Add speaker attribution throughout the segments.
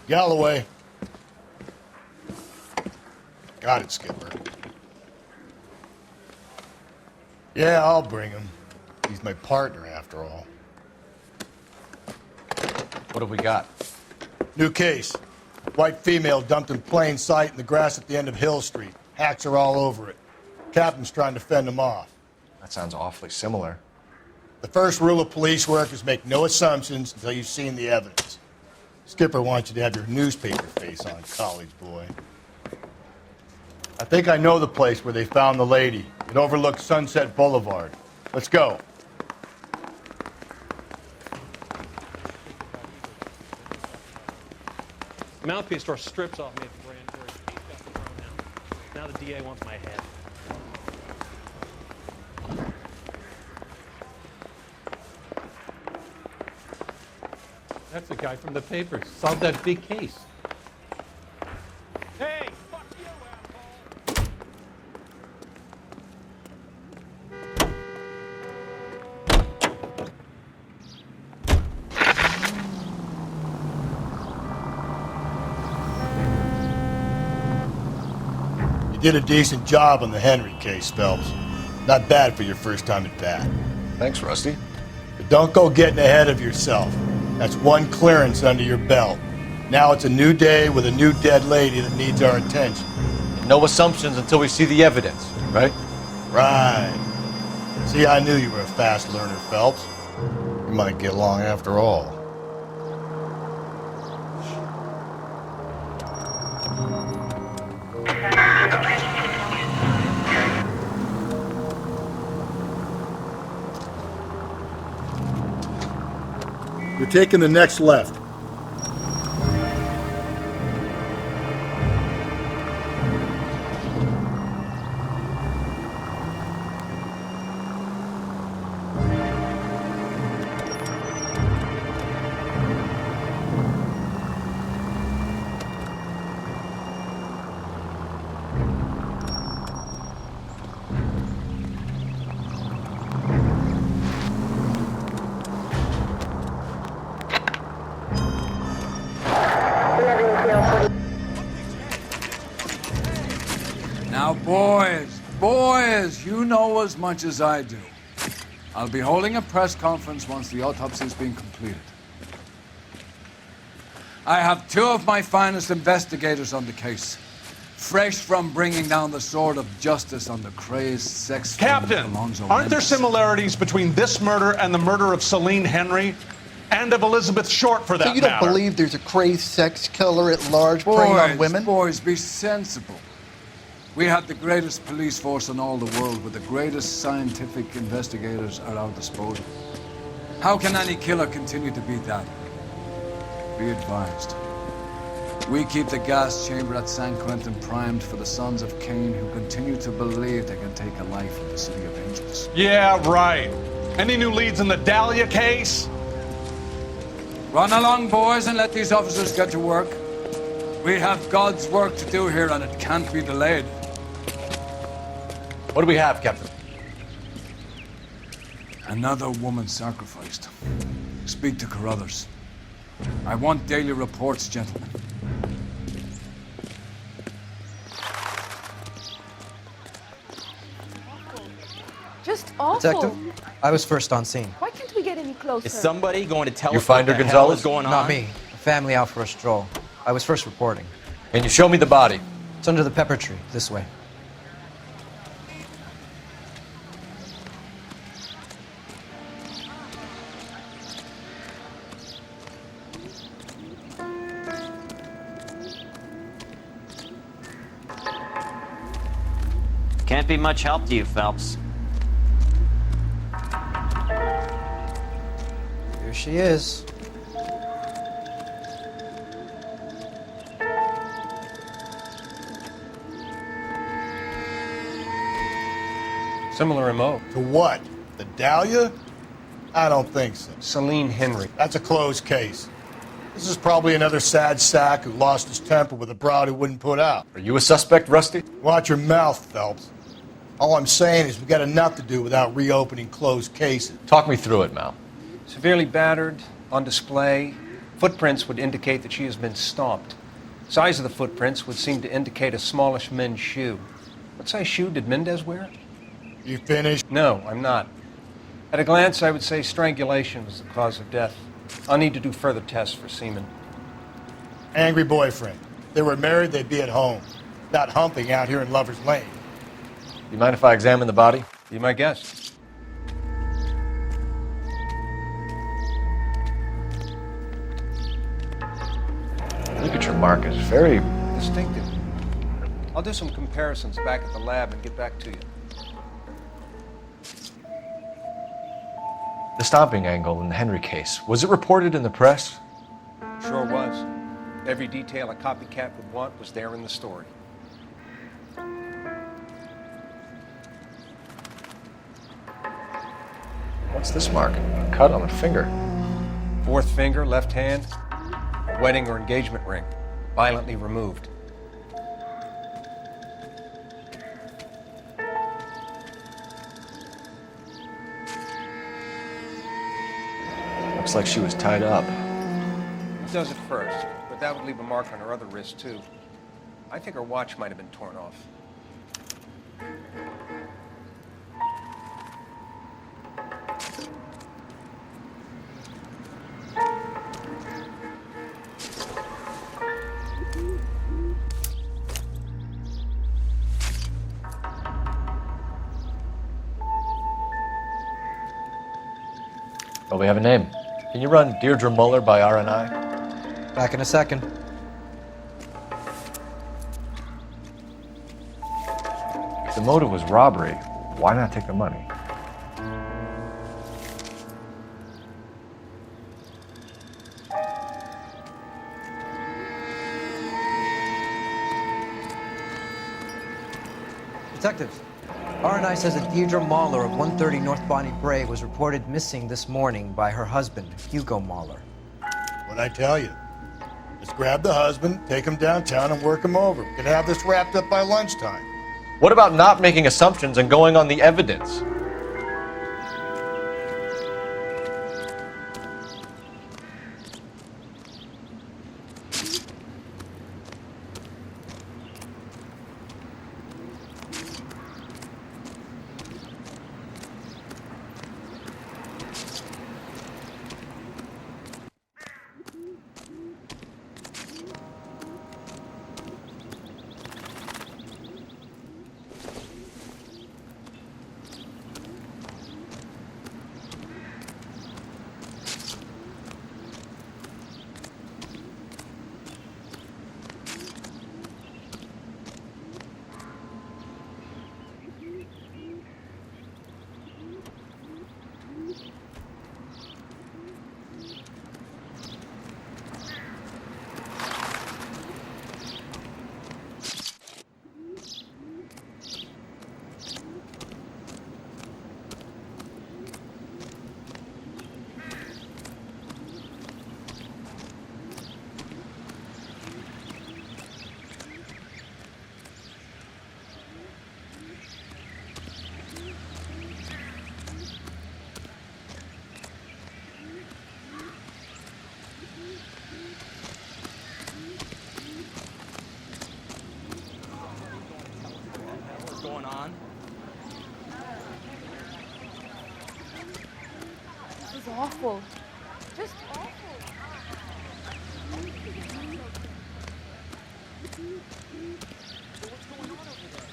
Speaker 1: Galloway. Got it, Skipper. Yeah, I'll bring him. He's my partner, after all.
Speaker 2: What have we got?
Speaker 1: New case. White female dumped in plain sight in the grass at the end of Hill Street. Hacks are all over it. Captain's trying to fend them off.
Speaker 2: That sounds awfully similar.
Speaker 1: The first rule of police work is make no assumptions until you've seen the evidence. Skipper wants you to have your newspaper face on, college boy. I think I know the place where they found the lady. It overlooks Sunset Boulevard. Let's go.
Speaker 3: The mouthpiece store strips off me at the grand jury. He's got the throne now. Now the DA wants my head.
Speaker 4: That's the guy from the papers. Solved that big case.
Speaker 3: Hey, fuck you, asshole!
Speaker 1: You did a decent job on the Henry case, Phelps. Not bad for your first time at bat.
Speaker 2: Thanks, Rusty.
Speaker 1: But don't go getting ahead of yourself. That's one clearance under your belt. Now it's a new day with a new dead lady that needs our attention.
Speaker 2: No assumptions until we see the evidence, right?
Speaker 1: Right. See, I knew you were a fast learner, Phelps. You might get along after all. You're taking the next left.
Speaker 5: Now, boys, you know as much as I do. I'll be holding a press conference once the autopsy's been completed. I have two of my finest investigators on the case, fresh from bringing down the sword of justice on the crazed sex...
Speaker 6: Captain, aren't there similarities between this murder and the murder of Celine Henry? And of Elizabeth Short, for that
Speaker 7: So you don't
Speaker 6: matter?
Speaker 7: believe there's a crazed sex killer at large preying on women?
Speaker 5: Boys, be sensible. We have the greatest police force in all the world, with the greatest scientific investigators at our disposal. How can any killer continue to beat that? Be advised. We keep the gas chamber at San Quentin primed for the sons of Cain who continue to believe they can take a life in the City of Angels.
Speaker 6: Yeah, right. Any new leads in the Dahlia case?
Speaker 5: Run along, boys, and let these officers get to work. We have God's work to do here, and it can't be delayed.
Speaker 2: What do we have, Captain?
Speaker 5: Another woman sacrificed. Speak to Carruthers. I want daily reports, gentlemen.
Speaker 8: Just awful.
Speaker 9: Detective, I was first on scene.
Speaker 8: Why can't we get any closer?
Speaker 10: Is somebody going to tell
Speaker 2: You
Speaker 10: us what
Speaker 2: find her,
Speaker 10: the hell
Speaker 2: Gonzalez?
Speaker 10: is going on?
Speaker 9: Not me. A family out for a stroll. I was first reporting.
Speaker 2: Can you show me the body?
Speaker 9: It's under the pepper tree, this way.
Speaker 10: Can't be much help to you, Phelps.
Speaker 9: Here she is.
Speaker 4: Similar MO.
Speaker 1: To what? The Dahlia? I don't think so.
Speaker 4: Celine Henry.
Speaker 1: That's a closed case. This is probably another sad sack who lost his temper with a broad who wouldn't put out.
Speaker 2: Are you a suspect, Rusty?
Speaker 1: Watch your mouth, Phelps. All I'm saying is we got enough to do without reopening closed cases.
Speaker 2: Talk me through it, Mal.
Speaker 4: Severely battered, on display,
Speaker 11: Footprints would indicate that she has been stomped. Size of the footprints would seem to indicate a smallish men's shoe. What size shoe did Mendez wear?
Speaker 1: You finished?
Speaker 11: No, I'm not. At a glance, I would say strangulation was the cause of death. I'll need to do further tests for semen.
Speaker 1: Angry boyfriend. If they were married, they'd be at home. Not humping out here in Lover's Lane.
Speaker 2: You mind if I examine the body?
Speaker 11: Be my guest.
Speaker 2: Look at your mark. It's very...
Speaker 11: Distinctive. I'll do some comparisons back at the lab and get back to you.
Speaker 2: The stomping angle in the Henry case. Was it reported in the press?
Speaker 11: Sure was. Every detail a copycat would want was there in the story.
Speaker 2: What's this mark? A cut on the finger.
Speaker 11: Fourth finger, left hand, a wedding or engagement ring, violently removed.
Speaker 2: Looks like she was tied up.
Speaker 11: It does at first, but that would leave a mark on her other wrist, too. I think her watch might have been torn off.
Speaker 2: Well, we have a name. Can you run Deirdre Muller by RNI?
Speaker 9: Back in a second.
Speaker 2: If the motive was robbery, why not take the money?
Speaker 9: Detectives, RNI says that Deirdre Mahler of 130 North Bonnie Bray was reported missing this morning by her husband, Hugo Mahler.
Speaker 1: What'd I tell you? Let's grab the husband, take him downtown, and work him over. We could have this wrapped up by lunchtime.
Speaker 2: What about not making assumptions and going on the evidence?
Speaker 10: Going on.
Speaker 8: This is awful. Just awful.
Speaker 10: What's going on over there?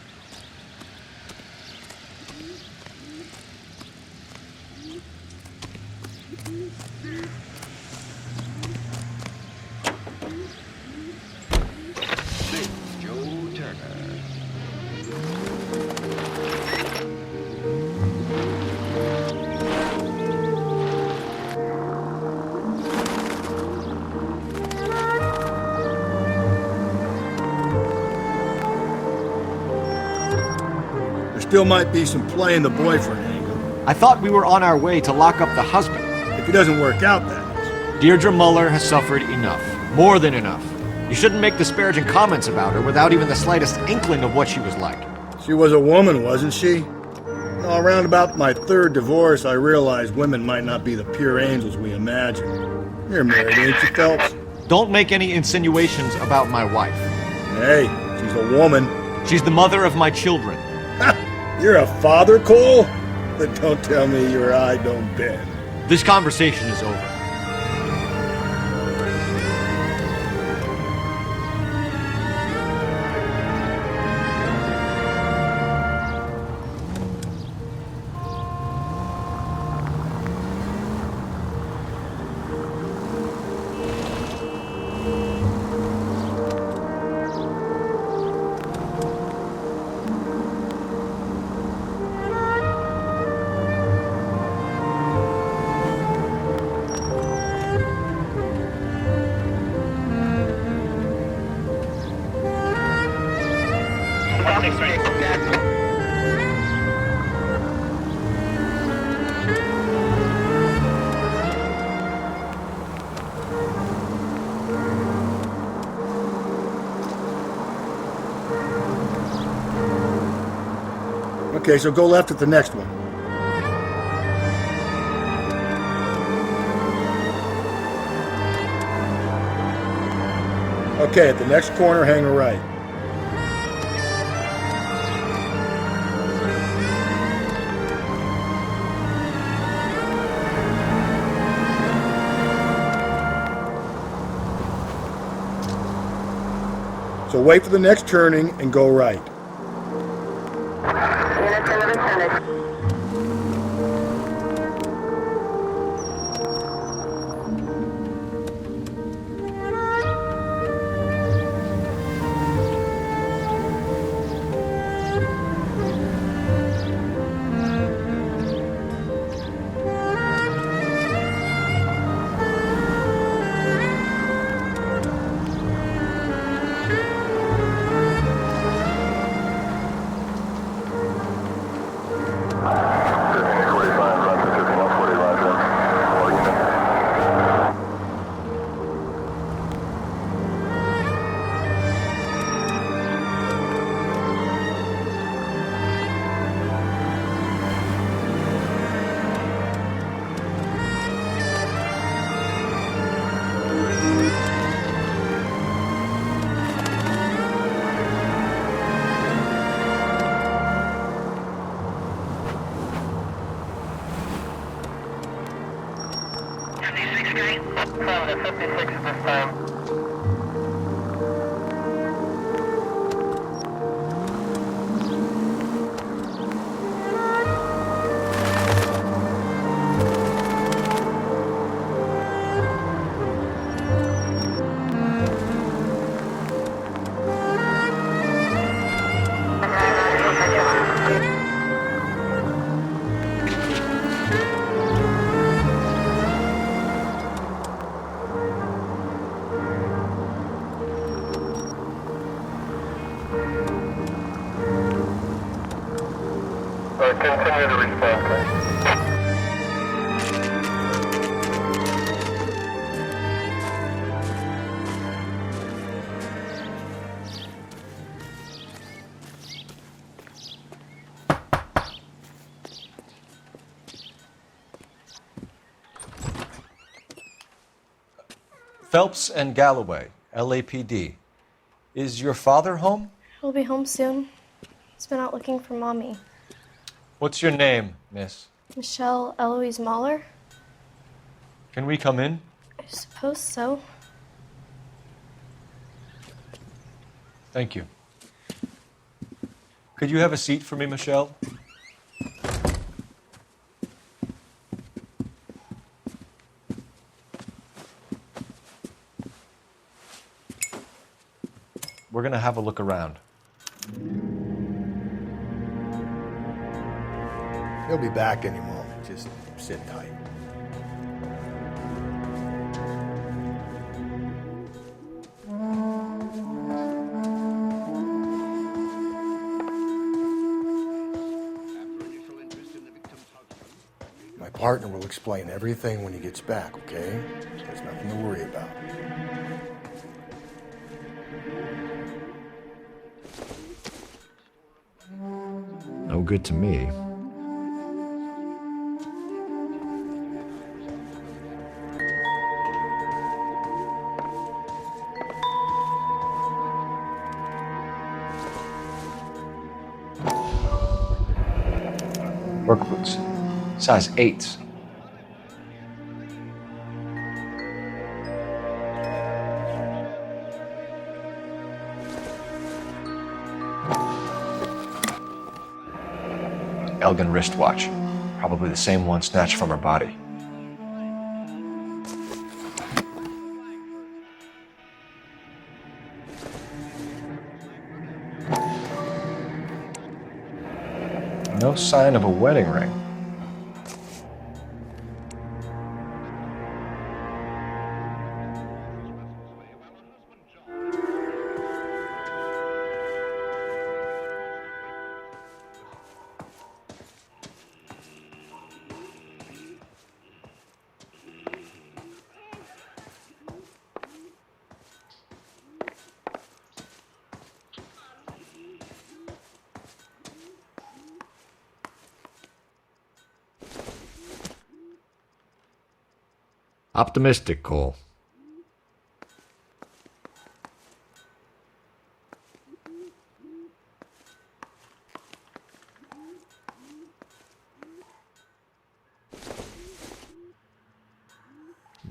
Speaker 1: Still might be some play in the boyfriend angle.
Speaker 12: I thought we were on our way to lock up the husband.
Speaker 1: If it doesn't work out, that is.
Speaker 12: Deirdre Muller has suffered enough. More than enough. You shouldn't make disparaging comments about her without even the slightest inkling of what she was like.
Speaker 1: She was a woman, wasn't she? You know, around about my third divorce, I realized women might not be the pure angels we imagine. You're married, ain't you, Phelps?
Speaker 12: Don't make any insinuations about my wife.
Speaker 1: Hey, she's a woman.
Speaker 12: She's the mother of my children.
Speaker 1: You're a father, Cole? Then don't tell me your eye don't bend.
Speaker 12: This conversation is over.
Speaker 1: Okay, so go left at the next one. Okay, at the next corner, hang a right. So wait for the next turning and go right.
Speaker 13: Continue to respond, please.
Speaker 2: Phelps and Galloway, LAPD. Is your father home?
Speaker 8: He'll be home soon. He's been out looking for Mommy.
Speaker 2: What's your name, miss?
Speaker 8: Michelle Eloise Mahler?
Speaker 2: Can we come in?
Speaker 8: I suppose so.
Speaker 2: Thank you. Could you have a seat for me, Michelle? We're going to have a look around.
Speaker 1: He'll be back any moment. Just sit tight. My partner will explain everything when he gets back, okay? There's nothing to worry about.
Speaker 12: No good to me.
Speaker 2: Work boots. Size 8s. Elgin wristwatch. Probably the same one snatched from her body. No sign of a wedding ring.
Speaker 12: Optimistic, Cole.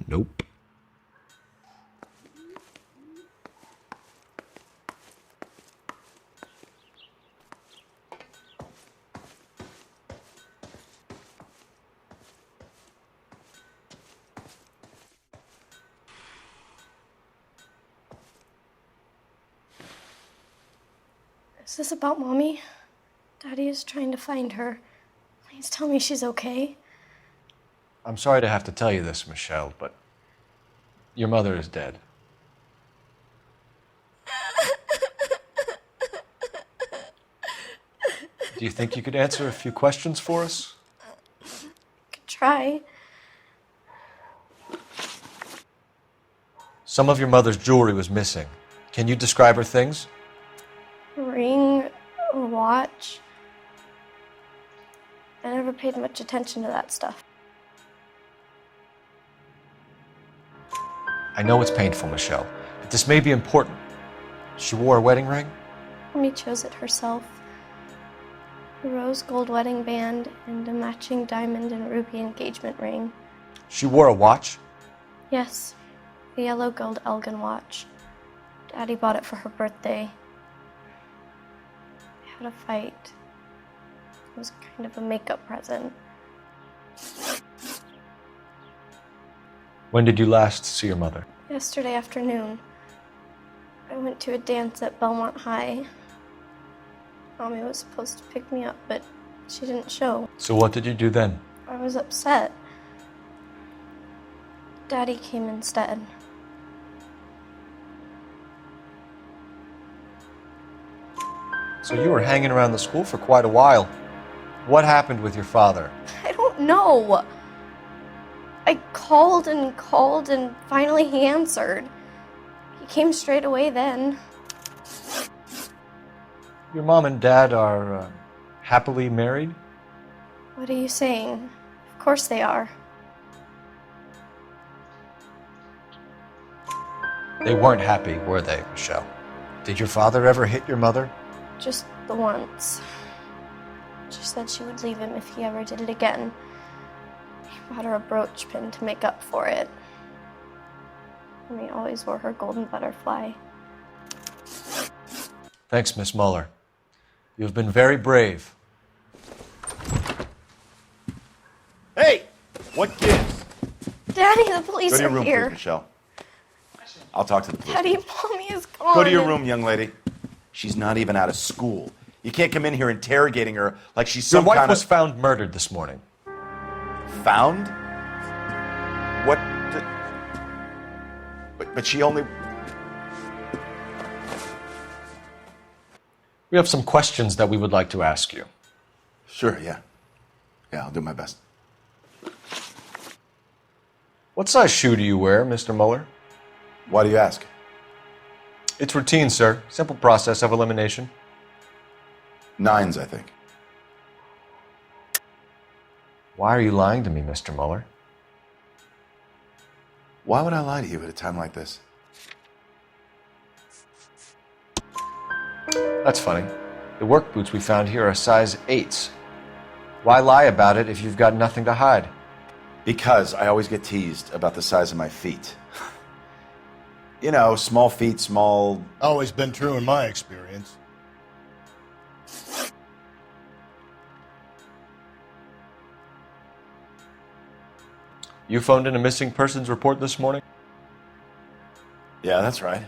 Speaker 12: Nope.
Speaker 8: Is this about Mommy? Daddy is trying to find her. Please tell me she's okay.
Speaker 2: I'm sorry to have to tell you this, Michelle, but your mother is dead. Do you think you could answer a few questions for us?
Speaker 8: Could try.
Speaker 2: Some of your mother's jewelry was missing. Can you describe her things?
Speaker 8: A ring, a watch. I never paid much attention to that stuff.
Speaker 2: I know it's painful, Michelle, but this may be important. She wore a wedding ring?
Speaker 8: Mommy chose it herself. A rose gold wedding band and a matching diamond and ruby engagement ring.
Speaker 2: She wore a watch?
Speaker 8: Yes, a yellow gold Elgin watch. Daddy bought it for her birthday. We had a fight. It was kind of a makeup present.
Speaker 2: When did you last see your mother?
Speaker 8: Yesterday afternoon. I went to a dance at Belmont High. Mommy was supposed to pick me up, but she didn't show.
Speaker 2: So what did you do then?
Speaker 8: I was upset. Daddy came instead.
Speaker 2: So you were hanging around the school for quite a while. What happened with your father?
Speaker 8: I don't know. I called and finally he answered. He came straight away then.
Speaker 2: Your mom and dad are happily married?
Speaker 8: What are you saying? Of course they are.
Speaker 2: They weren't happy, were they, Michelle? Did your father ever hit your mother?
Speaker 8: Just the once. She said she would leave him if he ever did it again. He bought her a brooch pin to make up for it. And he always wore her golden butterfly.
Speaker 2: Thanks, Miss Muller. You've been very brave.
Speaker 13: Hey! What gives?
Speaker 8: Daddy, the police
Speaker 13: Go to your
Speaker 8: are
Speaker 13: room,
Speaker 8: here.
Speaker 13: please, Michelle. I'll talk to the police.
Speaker 8: Daddy, Mommy is gone.
Speaker 13: Go to your room, young lady. She's not even out of school. You can't come in here interrogating her like she's some
Speaker 2: Your wife
Speaker 13: kind
Speaker 2: was
Speaker 13: of...
Speaker 2: found murdered this morning.
Speaker 13: Found? What the... But she only...
Speaker 2: We have some questions that we would like to ask you.
Speaker 13: Sure, yeah. Yeah, I'll do my best.
Speaker 2: What size shoe do you wear, Mr. Muller?
Speaker 13: Why do you ask?
Speaker 2: It's routine, sir. Simple process of elimination.
Speaker 13: 9s, I think.
Speaker 2: Why are you lying to me, Mr. Muller?
Speaker 13: Why would I lie to you at a time like this?
Speaker 2: That's funny. The work boots we found here are size 8s. Why lie about it if you've got nothing to hide?
Speaker 13: Because I always get teased about the size of my feet. You know, small feet, small...
Speaker 1: Always been true in my experience.
Speaker 2: You phoned in a missing persons report this morning?
Speaker 13: Yeah, that's right.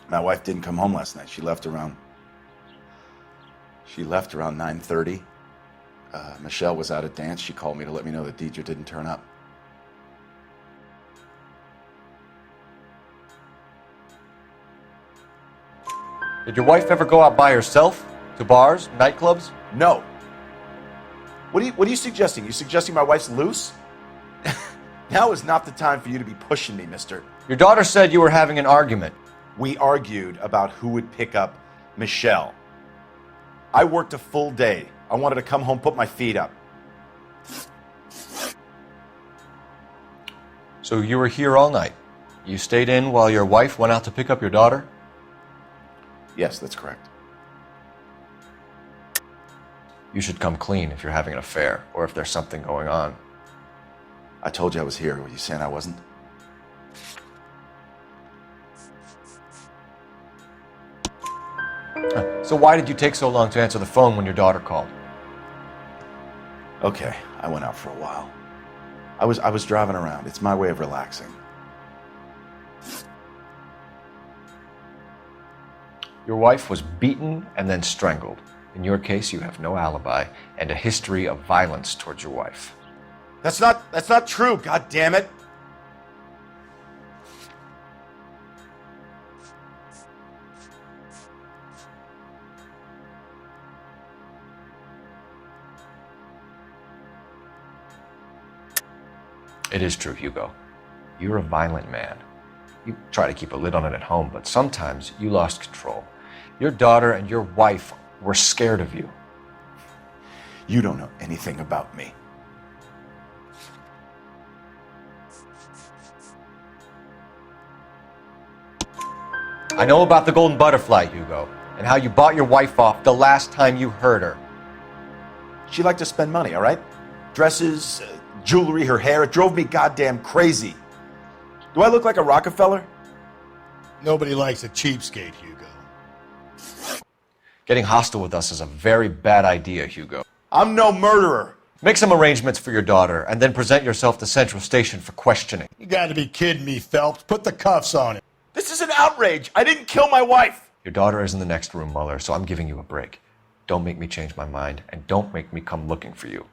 Speaker 13: My wife didn't come home last night. She left around 9:30. Michelle was out at dance. She called me to let me know that Deidre didn't turn up.
Speaker 2: Did your wife ever go out by herself? To bars, nightclubs?
Speaker 13: No. What are you suggesting? You suggesting my wife's loose? Now is not the time for you to be pushing me, mister.
Speaker 2: Your daughter said you were having an argument.
Speaker 13: We argued about who would pick up Michelle. I worked a full day. I wanted to come home, put my feet up.
Speaker 2: So you were here all night. You stayed in while your wife went out to pick up your daughter?
Speaker 13: Yes, that's correct.
Speaker 2: You should come clean if you're having an affair or if there's something going on.
Speaker 13: I told you I was here. Were you saying I wasn't?
Speaker 2: So why did you take so long to answer the phone when your daughter called?
Speaker 13: Okay, I went out for a while. I was driving around. It's my way of relaxing.
Speaker 2: Your wife was beaten and then strangled. In your case, you have no alibi and a history of violence towards your wife.
Speaker 13: That's not true, God damn it.
Speaker 2: It is true, Hugo. You're a violent man. You try to keep a lid on it at home, but sometimes you lost control. Your daughter and your wife were scared of you.
Speaker 13: You don't know anything about me.
Speaker 2: I know about the golden butterfly, Hugo, and how you bought your wife off the last time you heard her.
Speaker 13: She liked to spend money, all right? Dresses, jewelry, her hair. It drove me goddamn crazy. Do I look like a Rockefeller?
Speaker 1: Nobody likes a cheapskate, Hugo.
Speaker 2: Getting hostile with us is a very bad idea, Hugo.
Speaker 13: I'm no murderer.
Speaker 2: Make some arrangements for your daughter, and then present yourself to Central Station for questioning.
Speaker 1: You gotta be kidding me, Phelps. Put the cuffs on him.
Speaker 13: This is an outrage. I didn't kill my wife.
Speaker 2: Your daughter is in the next room, Mueller, so I'm giving you a break. Don't make me change my mind, and don't make me come looking for you.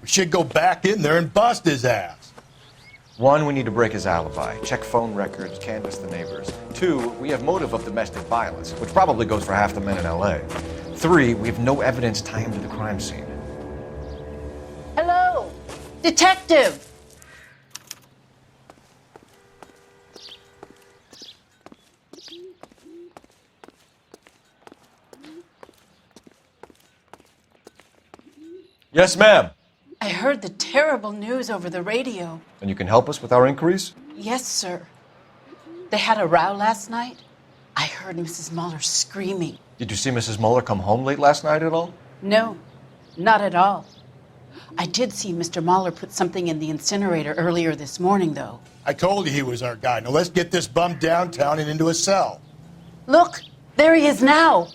Speaker 1: We should go back in there and bust his ass.
Speaker 2: 1, we need to break his alibi, check phone records, canvass the neighbors. 2, we have motive of domestic violence, which probably goes for half the men in LA. 3, we have no evidence tying him to the crime scene.
Speaker 14: Hello, detective.
Speaker 2: Yes, ma'am.
Speaker 14: I heard the terrible news over the radio.
Speaker 2: And you can help us with our inquiries?
Speaker 14: Yes, sir. They had a row last night. I heard Mrs. Mueller screaming.
Speaker 2: Did you see Mrs. Mueller come home late last night at all?
Speaker 14: No, not at all. I did see Mr. Mueller put something in the incinerator earlier this morning, though.
Speaker 1: I told you he was our guy. Now let's get this bum downtown and into a cell.
Speaker 14: Look, there he is now.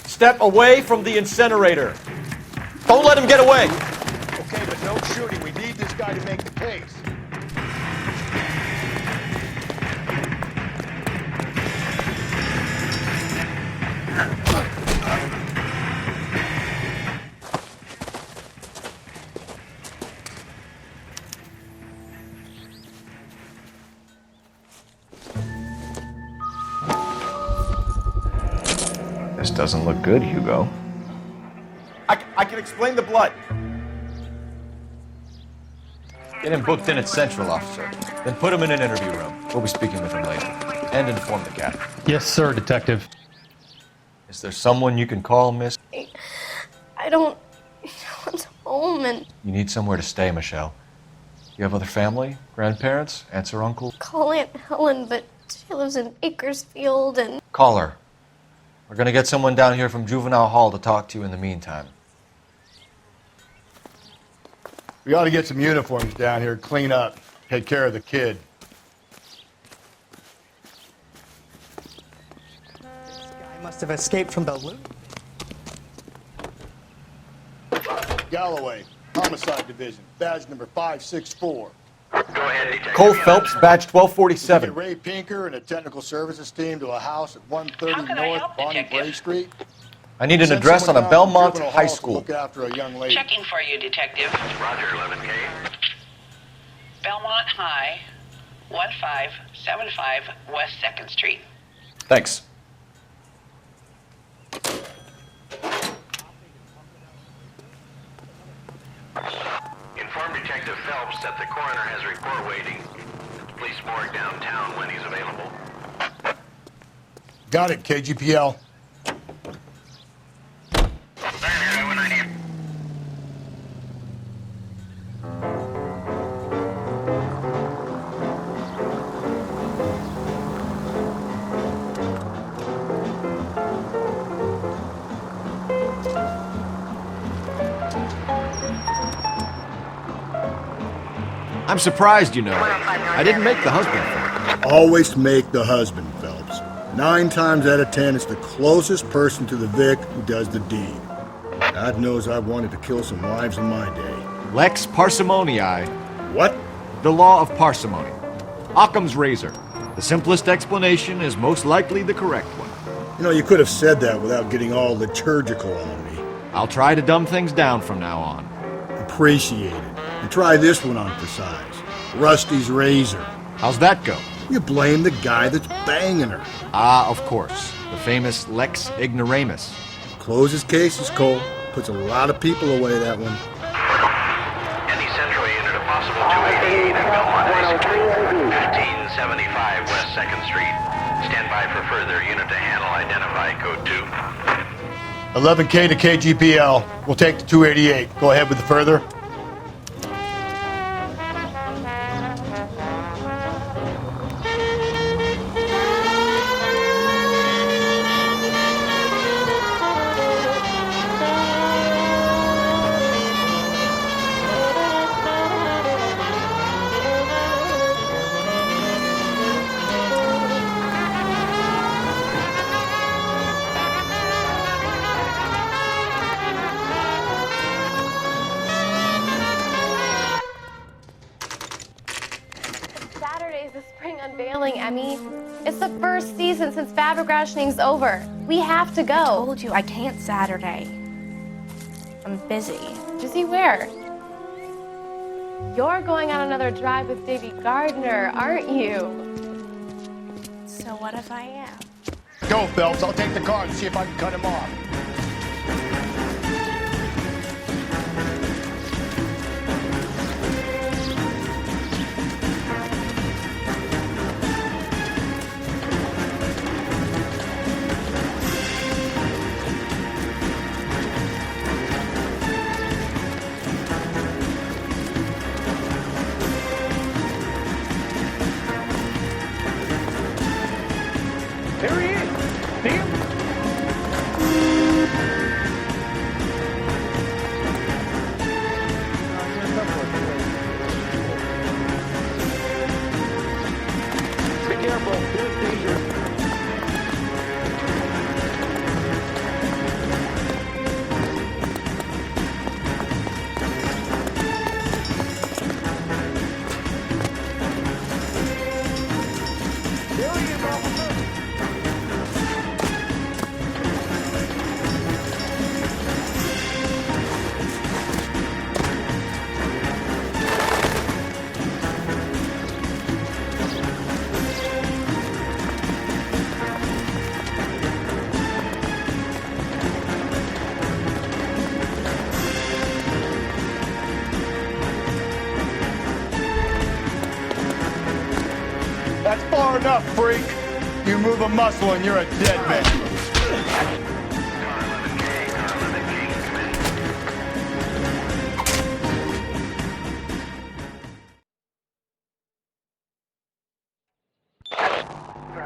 Speaker 2: Step away from the incinerator. Don't let him get away.
Speaker 1: Okay, but no shooting. We need this guy to make the case.
Speaker 2: This doesn't look good, Hugo.
Speaker 13: I can explain the blood.
Speaker 2: Get him booked in at Central, officer. Then put him in an interview room. We'll be speaking with him later. And inform the captain.
Speaker 3: Yes, sir, detective.
Speaker 2: Is there someone you can call, miss?
Speaker 8: I don't want to home and
Speaker 2: You need somewhere to stay, Michelle. You have other family? Grandparents? Aunts or uncles?
Speaker 8: call Aunt Helen, but she lives in Bakersfield and...
Speaker 2: Call her. We're gonna get someone down here from Juvenile Hall to talk to you in the meantime.
Speaker 1: We ought to get some uniforms down here, clean up, take care of the kid.
Speaker 10: I must have escaped from the loot.
Speaker 1: Galloway, Homicide Division, badge number 564.
Speaker 2: Cole Phelps, badge 1247.
Speaker 1: Get Ray Pinker and a technical services team to a house at 130 North Bonnie Bray Street.
Speaker 2: I need an
Speaker 1: Send
Speaker 2: address on
Speaker 1: someone
Speaker 2: a
Speaker 1: down to
Speaker 2: Belmont
Speaker 1: Juvenile
Speaker 2: High
Speaker 1: Hall to
Speaker 2: School.
Speaker 1: Look after a young lady.
Speaker 15: Checking for you, Detective.
Speaker 16: Roger, 11K.
Speaker 15: Belmont High, 1575 West 2nd Street.
Speaker 2: Thanks.
Speaker 16: Inform Detective Phelps that the coroner has a report waiting at the police morgue downtown when he's available.
Speaker 1: Got it, KGPL.
Speaker 12: I'm surprised, you know. I didn't make the husband for it.
Speaker 1: Always make the husband, Phelps. 9 times out of 10, it's the closest person to the Vic who does the deed. God knows I've wanted to kill some wives in my day.
Speaker 12: Lex parsimoniae.
Speaker 1: What?
Speaker 12: The law of parsimony. Occam's razor. The simplest explanation is most likely the correct one.
Speaker 1: You know, you could have said that without getting all liturgical on me.
Speaker 12: I'll try to dumb things down from now on.
Speaker 1: Appreciate it. And try this one on for size. Rusty's razor.
Speaker 12: How's that go?
Speaker 1: You blame the guy that's banging her.
Speaker 12: Ah, of course. The famous Lex ignoramus.
Speaker 1: Closes cases, Cole. Puts a lot of people away, that one.
Speaker 16: Any Central unit, a possible 288 at Belmont High School, 1575 West 2nd Street. Stand by for further unit to handle. Identify code 2.
Speaker 1: 11K to KGPL. We'll take the 288. Go ahead with the further.
Speaker 8: Saturday's the spring unveiling, Emmy. It's the first season since fabric rationing's over. We have to go.
Speaker 17: I told you I can't Saturday. I'm busy.
Speaker 8: Busy where? You're going on another drive with Davy Gardner, aren't you?
Speaker 17: So what if I am?
Speaker 1: Go, Phelps. I'll take the car and see if I can cut him off.
Speaker 6: There he is. See him? Be careful. There's danger. There he is, officer.
Speaker 1: That's far enough, freak. You move a muscle and you're a dead man.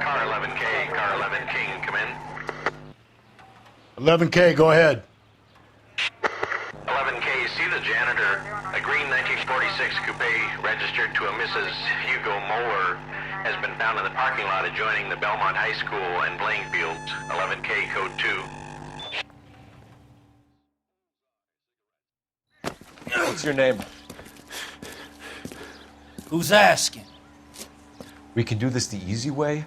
Speaker 16: Car 11K, Car 11 King, come in.
Speaker 1: 11K, go ahead.
Speaker 16: 11K, see the janitor. A green 1946 coupe registered to a Mrs. Hugo Moeller has been found in the parking lot adjoining the Belmont High School and playing fields. 11K, code 2.
Speaker 2: What's your name?
Speaker 18: Who's asking?
Speaker 2: We can do this the easy way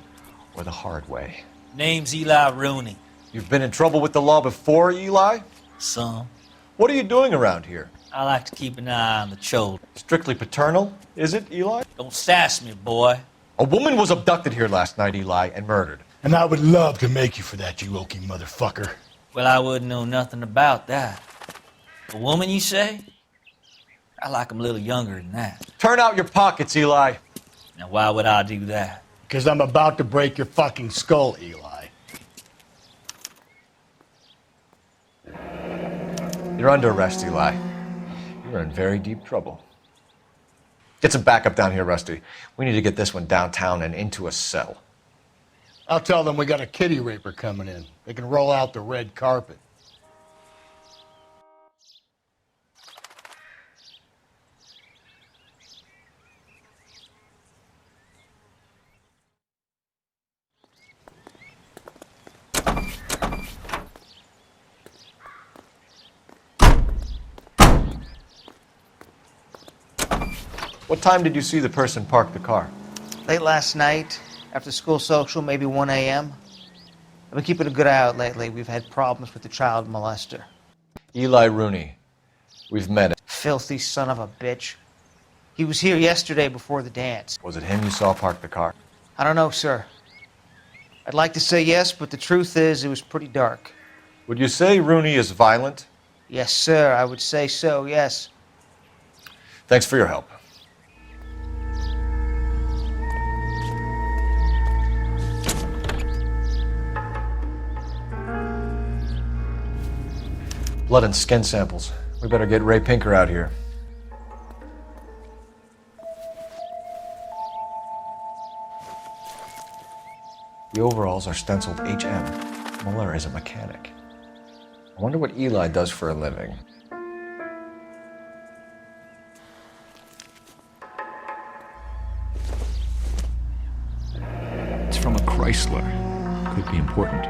Speaker 2: or the hard way.
Speaker 18: Name's Eli Rooney.
Speaker 2: You've been in trouble with the law before, Eli?
Speaker 18: Some.
Speaker 2: What are you doing around here?
Speaker 18: I like to keep an eye on the children.
Speaker 2: Strictly paternal, is it, Eli?
Speaker 18: Don't sass me, boy.
Speaker 2: A woman was abducted here last night, Eli, and murdered.
Speaker 1: And I would love to make you for that, you oaky motherfucker.
Speaker 18: Well, I wouldn't know nothing about that. A woman, you say? I like 'em a little younger than that.
Speaker 2: Turn out your pockets, Eli.
Speaker 18: Now, why would I do that?
Speaker 1: Because I'm about to break your fucking skull, Eli.
Speaker 2: You're under arrest, Eli. You're in very deep trouble. Get some backup down here, Rusty. We need to get this one downtown and into a cell.
Speaker 1: I'll tell them we got a kitty raper coming in. They can roll out the red carpet.
Speaker 2: What time did you see the person park the car?
Speaker 9: Late last night, after school social, maybe 1 a.m. I've been keeping a good eye out lately. We've had problems with the child molester.
Speaker 2: Eli Rooney. We've met him.
Speaker 9: Filthy son of a bitch. He was here yesterday before the dance.
Speaker 2: Was it him you saw park the car?
Speaker 9: I don't know, sir. I'd like to say yes, but the truth is it was pretty dark.
Speaker 2: Would you say Rooney is violent?
Speaker 9: Yes, sir. I would say so, yes.
Speaker 2: Thanks for your help. Blood and skin samples. We better get Ray Pinker out here. The overalls are stenciled HM. Muller is a mechanic. I wonder what Eli does for a living.
Speaker 12: It's from a Chrysler. Could be important.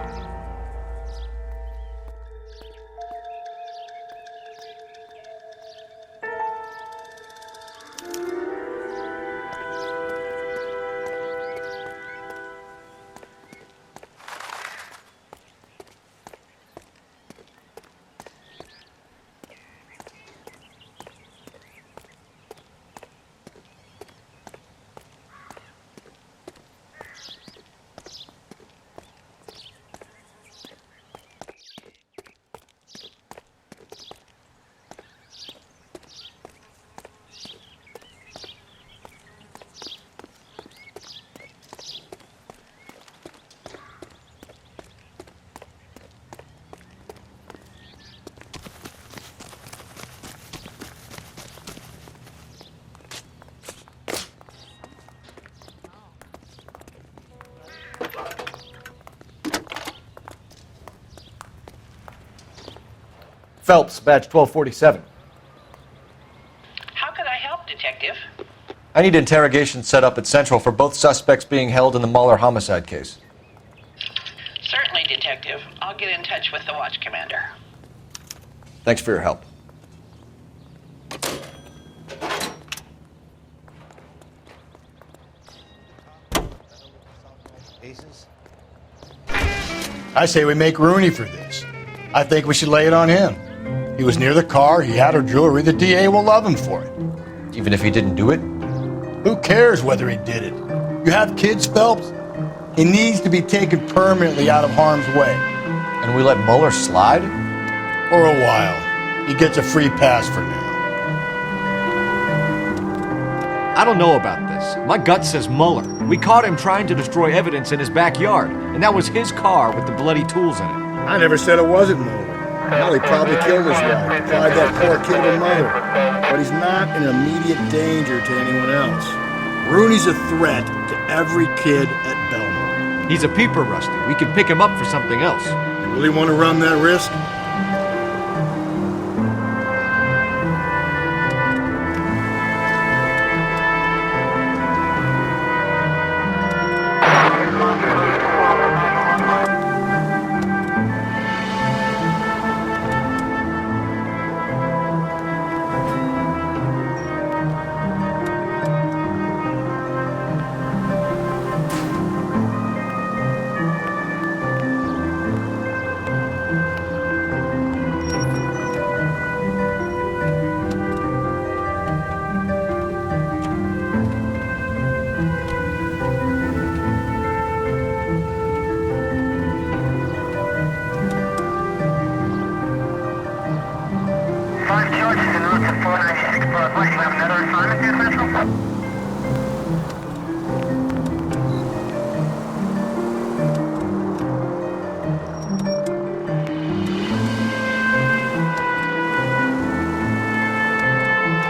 Speaker 2: Phelps, badge 1247.
Speaker 15: How could I help, Detective?
Speaker 2: I need interrogation set up at Central for both suspects being held in the Muller homicide case.
Speaker 15: Certainly, Detective. I'll get in touch with the watch commander.
Speaker 2: Thanks for your help.
Speaker 1: I say we make Rooney for this. I think we should lay it on him. He was near the car, he had her jewelry, the DA will love him for it.
Speaker 2: Even if he didn't do it?
Speaker 1: Who cares whether he did it? You have kids, Phelps? He needs to be taken permanently out of harm's way.
Speaker 2: And we let Muller slide?
Speaker 1: For a while. He gets a free pass for now.
Speaker 12: I don't know about this. My gut says Muller. We caught him trying to destroy evidence in his backyard, and that was his car with the bloody tools in it.
Speaker 1: I never said it wasn't Muller. Hell, he probably killed his wife, implied that poor kid and mother. But he's not in immediate danger to anyone else. Rooney's a threat to every kid at Belmont.
Speaker 12: He's a peeper, Rusty. We can pick him up for something else.
Speaker 1: You really want to run that risk?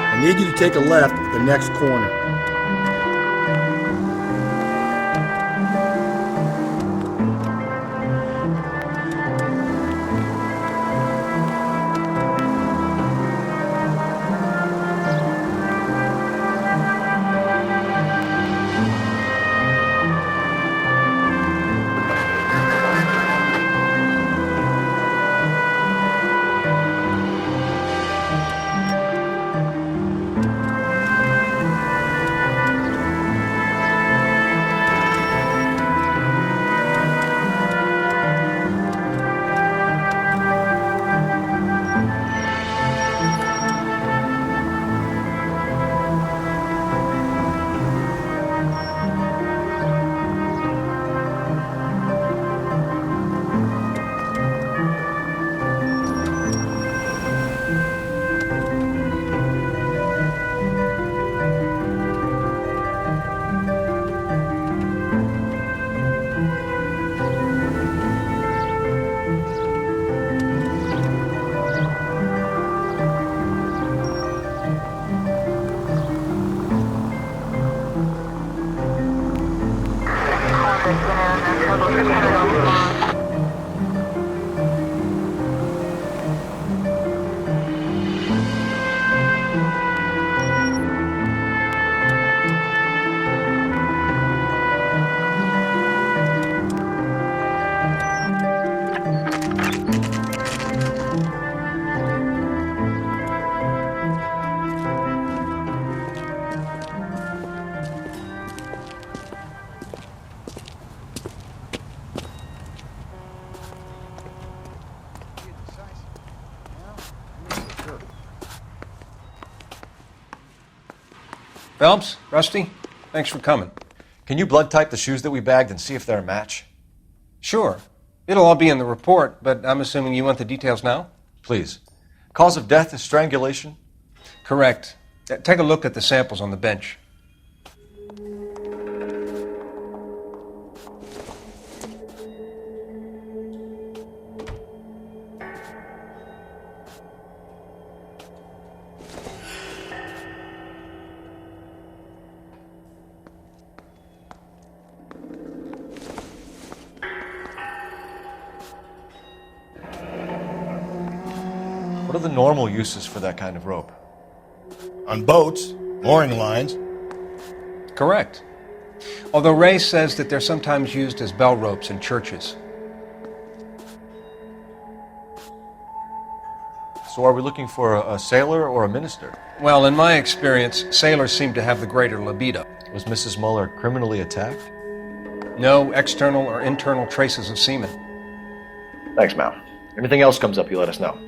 Speaker 1: I need you to take a left at the next corner.
Speaker 11: Phelps, Rusty, thanks for coming.
Speaker 2: Can you blood type the shoes that we bagged and see if they're a match?
Speaker 11: Sure. It'll all be in the report, but I'm assuming you want the details now?
Speaker 2: Please. Cause of death is strangulation?
Speaker 11: Correct. Take a look at the samples on the bench.
Speaker 2: What are the normal uses for that kind of rope?
Speaker 1: On boats, mooring lines.
Speaker 11: Correct. Although Ray says that they're sometimes used as bell ropes in churches.
Speaker 2: So are we looking for a sailor or a minister?
Speaker 11: Well, in my experience, sailors seem to have the greater libido.
Speaker 2: Was Mrs. Muller criminally attacked?
Speaker 11: No external or internal traces of semen.
Speaker 2: Thanks, Mal. Anything else comes up, you let us know.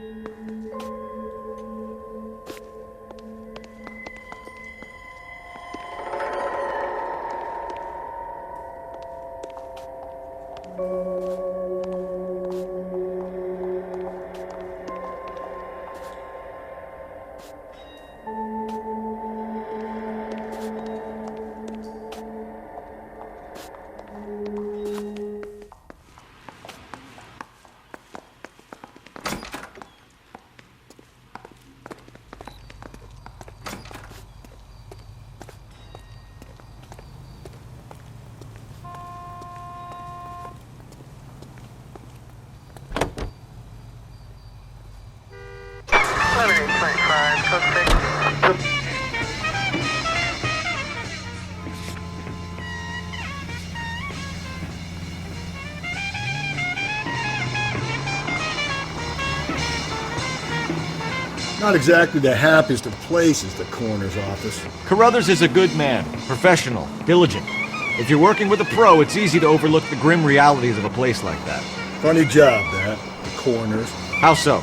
Speaker 1: Not exactly the happiest of places, the coroner's office.
Speaker 12: Carruthers is a good man, professional, diligent. If you're working with a pro, it's easy to overlook the grim realities of a place like that.
Speaker 1: Funny job, that. The coroner's.
Speaker 12: How so?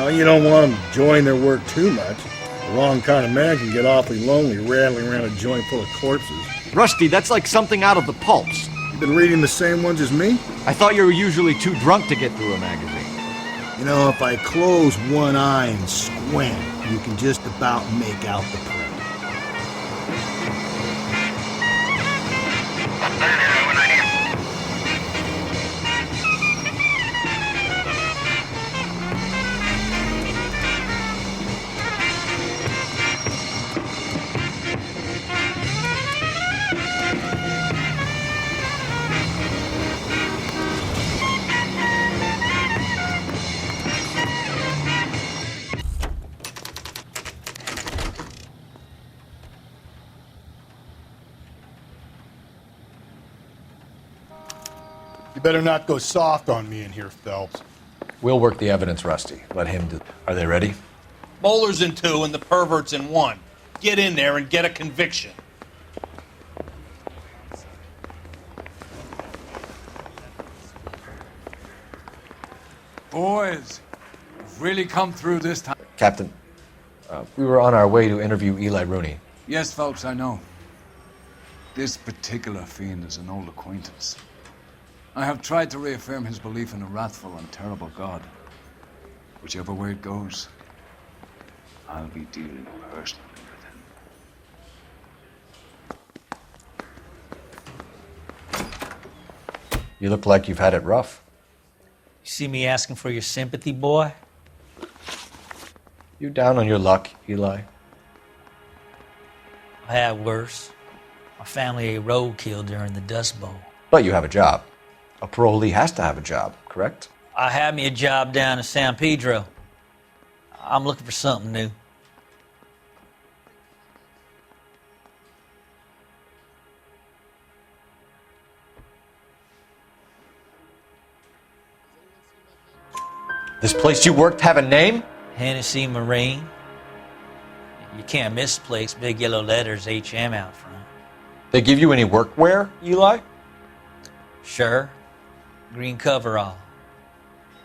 Speaker 1: You don't want them enjoying their work too much. The wrong kind of man can get awfully lonely rattling around a joint full of corpses.
Speaker 12: Rusty, that's like something out of the pulps.
Speaker 1: You been reading the same ones as me?
Speaker 12: I thought you were usually too drunk to get through a magazine.
Speaker 1: If I close one eye and squint, you can just about make out the print. You better not go soft on me in here, Phelps.
Speaker 2: We'll work the evidence, Rusty. Let him do. Are they ready?
Speaker 19: Moeller's in 2 and the pervert's in 1. Get in there and get a conviction.
Speaker 5: Boys, you've really come through this time.
Speaker 2: Captain, we were on our way to interview Eli Rooney.
Speaker 5: Yes, folks, I know. This particular fiend is an old acquaintance. I have tried to reaffirm his belief in a wrathful and terrible God. Whichever way it goes, I'll be dealing personally with him.
Speaker 2: You look like you've had it rough.
Speaker 18: You see me asking for your sympathy, boy?
Speaker 2: You down on your luck, Eli?
Speaker 18: I had worse. My family ate roadkill during the Dust Bowl.
Speaker 2: But you have a job. A parolee has to have a job, correct?
Speaker 18: I had me a job down in San Pedro. I'm looking for something new.
Speaker 2: This place you worked have a name?
Speaker 18: Hennessy Marine. You can't miss the place. Big yellow letters, HM out front.
Speaker 2: They give you any workwear, Eli?
Speaker 18: Sure. Green coverall.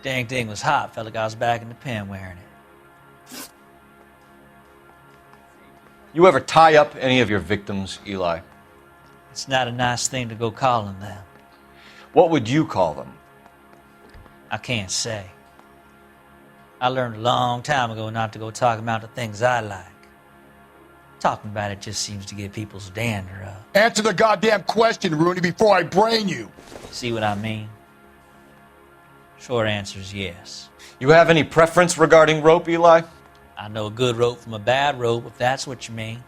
Speaker 18: Dang thing was hot. Felt like I was back in the pen wearing it.
Speaker 2: You ever tie up any of your victims, Eli?
Speaker 18: It's not a nice thing to go calling them.
Speaker 2: What would you call them?
Speaker 18: I can't say. I learned a long time ago not to go talking about the things I like. Talking about it just seems to get people's dander up.
Speaker 1: Answer the goddamn question, Rooney, before I brain you.
Speaker 18: See what I mean? Short answer is yes.
Speaker 2: You have any preference regarding rope, Eli?
Speaker 18: I know a good rope from a bad rope, if that's what you mean.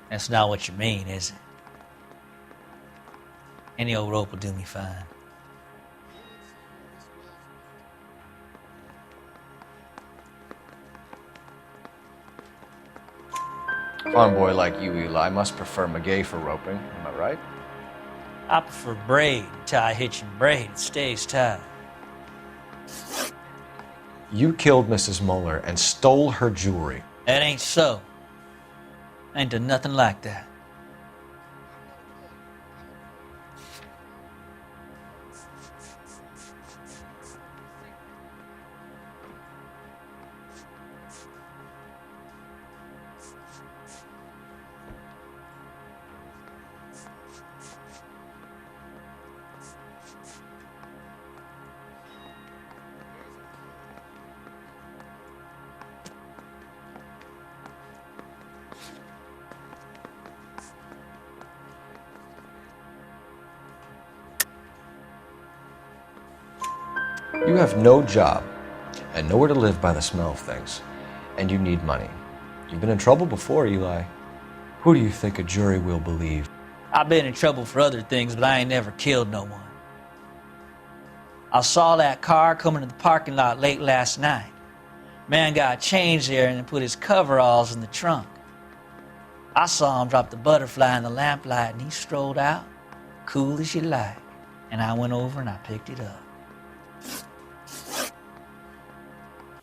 Speaker 18: That's not what you mean, is it? Any old rope will do me fine.
Speaker 2: A farm boy like you, Eli, must prefer McGay for roping. Am I right?
Speaker 18: I prefer braid. Tie hitching braid. It stays tied.
Speaker 2: You killed Mrs. Moeller and stole her jewelry.
Speaker 18: That ain't so. I ain't done nothing like that.
Speaker 2: You have no job and nowhere to live by the smell of things, and you need money. You've been in trouble before, Eli. Who do you think a jury will believe?
Speaker 18: I've been in trouble for other things, but I ain't never killed no one. I saw that car coming to the parking lot late last night. Man got changed there and then put his coveralls in the trunk. I saw him drop the butterfly in the lamplight and he strolled out, cool as you like. And I went over and I picked it up.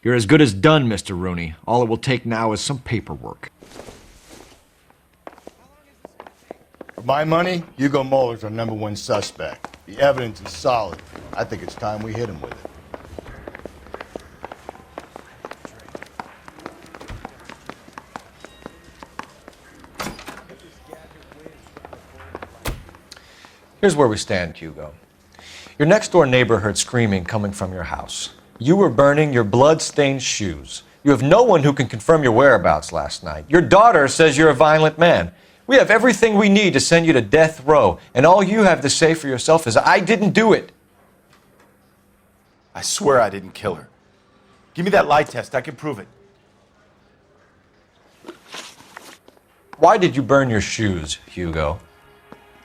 Speaker 12: You're as good as done, Mr. Rooney. All it will take now is some paperwork.
Speaker 1: For my money, Hugo Muller's our #1 suspect. The evidence is solid. I think it's time we hit him with it.
Speaker 2: Here's where we stand, Hugo. Your next-door neighbor heard screaming coming from your house. You were burning your blood-stained shoes. You have no one who can confirm your whereabouts last night. Your daughter says you're a violent man. We have everything we need to send you to death row, and all you have to say for yourself is, I didn't do it.
Speaker 13: I swear I didn't kill her. Give me that lie test. I can prove it.
Speaker 2: Why did you burn your shoes, Hugo?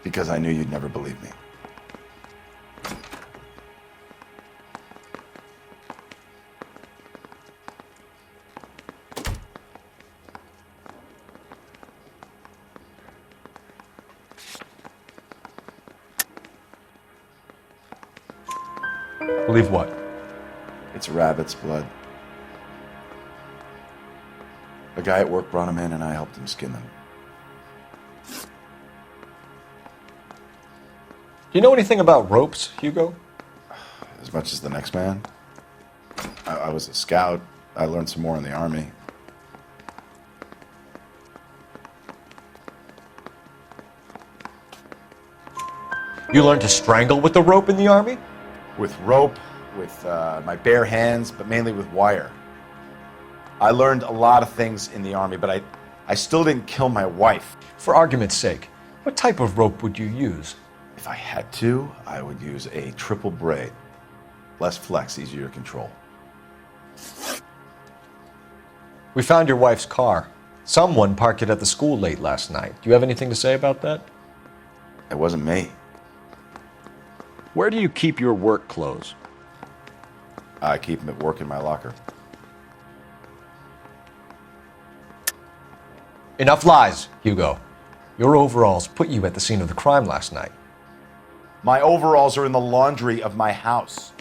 Speaker 13: Because I knew you'd never believe me.
Speaker 2: Believe what?
Speaker 13: It's rabbit's blood. A guy at work brought him in and I helped him skin them.
Speaker 2: Do you know anything about ropes, Hugo?
Speaker 13: As much as the next man. I was a scout. I learned some more in the army.
Speaker 2: You learned to strangle with the rope in the army?
Speaker 13: With rope, with my bare hands, but mainly with wire. I learned a lot of things in the army, but I still didn't kill my wife.
Speaker 2: For argument's sake, what type of rope would you use?
Speaker 13: If I had to, I would use a triple braid. Less flex, easier to control.
Speaker 2: We found your wife's car. Someone parked it at the school late last night. Do you have anything to say about that?
Speaker 13: It wasn't me.
Speaker 12: Where do you keep your work clothes?
Speaker 13: I keep them at work in my locker.
Speaker 2: Enough lies, Hugo. Your overalls put you at the scene of the crime last night.
Speaker 13: My overalls are in the laundry of my house.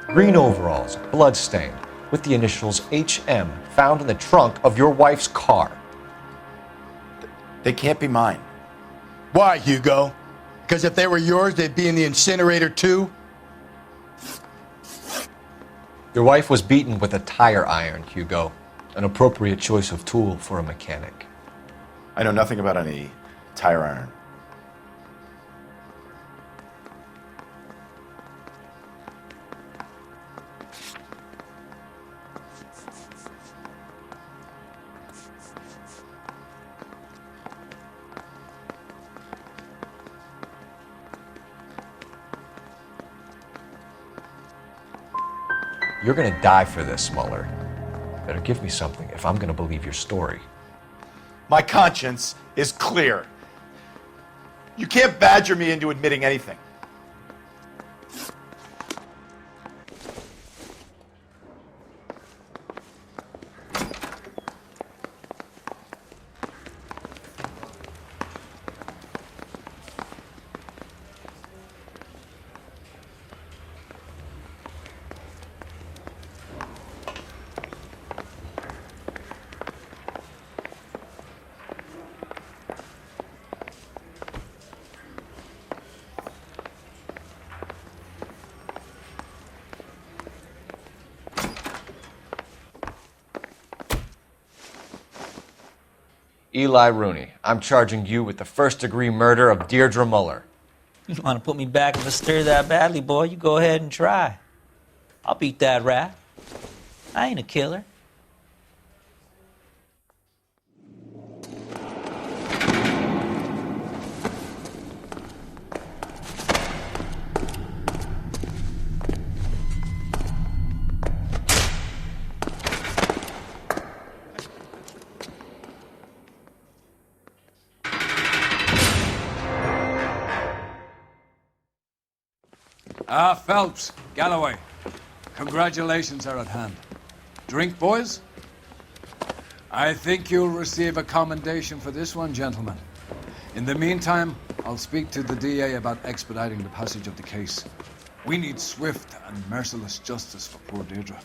Speaker 2: Green overalls, blood-stained, with the initials HM found in the trunk of your wife's car.
Speaker 13: They can't be mine.
Speaker 1: Why, Hugo? Because if they were yours, they'd be in the incinerator too?
Speaker 2: Your wife was beaten with a tire iron, Hugo. An appropriate choice of tool for a mechanic.
Speaker 13: I know nothing about any tire iron.
Speaker 2: You're gonna die for this, Mueller. Better give me something if I'm gonna believe your story.
Speaker 13: My conscience is clear. You can't badger me into admitting anything.
Speaker 2: Eli Rooney, I'm charging you with the first-degree murder of Deirdre Muller.
Speaker 18: You want to put me back in the stir that badly, boy? You go ahead and try. I'll beat that rap. I ain't a killer.
Speaker 5: Phelps, Galloway, congratulations are at hand. Drink, boys? I think you'll receive a commendation for this one, gentlemen. In the meantime, I'll speak to the DA about expediting the passage of the case. We need swift and merciless justice for poor Deirdre.